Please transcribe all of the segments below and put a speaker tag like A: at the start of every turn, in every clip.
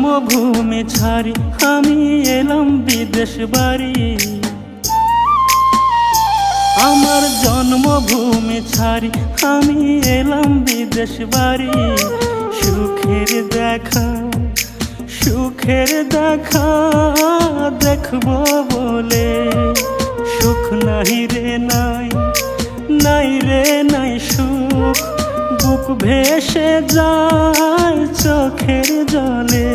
A: জন্মভূমি ছাড়ি আমি এলাম বিদেশ বাড়ি। আমার জন্মভূমি ছাড়ি আমি এলাম বিদেশ বাড়ি। সুখের দেখা দেখবো বলে সুখ নাই রে নাই, নাই রে নাই সুখ। বুক ভেসে যায় চোখের জলে।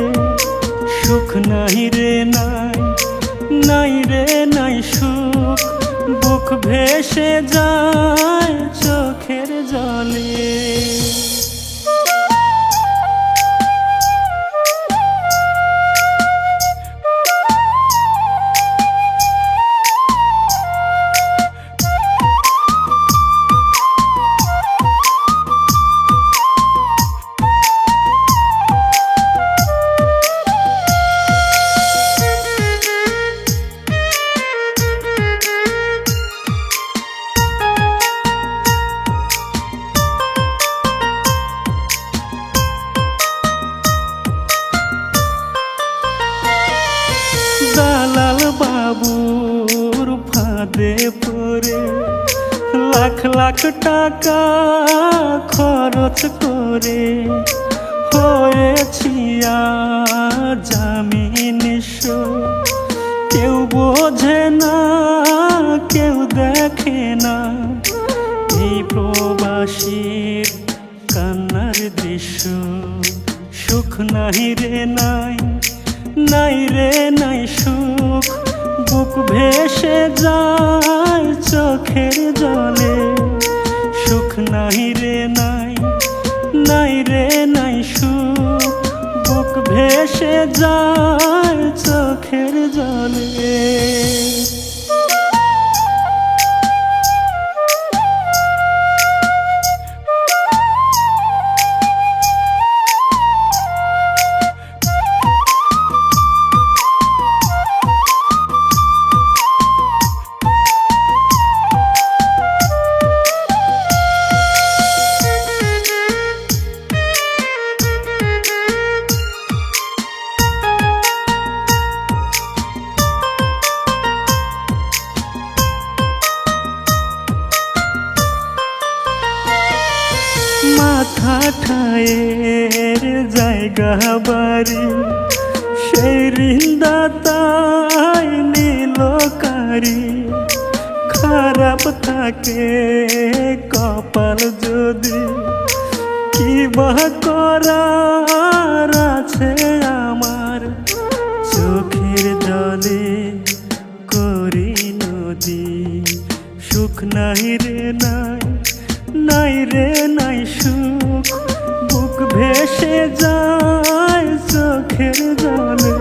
A: সুখ নাই রে নাই, নাই রে নাই সুখ। বুক ভেসে যায় চোখের জলে। দালাল বাবুর ফাঁদে পড়ে লাখ লাখ টাকা খরচ করে হয়েছি আজ আমি নিঃস্ব। কেউ বোঝে না, কেউ দেখে না এই প্রবাসীর কান্নার দৃশ্য। সুখ নাই রে নাই, নাই রে নাই সুখ। বুক ভেসে যায় চোখের জলে। সুখ নাই রে নাই, নাই রে নাই সুখ। বুক ভেসে যায় চোখের জলে। মাথা ঠায়ের জায়গা বাড়ি সেই ঋণদাতাই নিল কারি। খারাপ থাকে কপাল যদি, কি বা করার আছে আমার। চোখের জলে করি নদী। সুখ নাই রে নাই, নাই রে নাই সুখ। বুক ভেসে যায় চোখের জলে।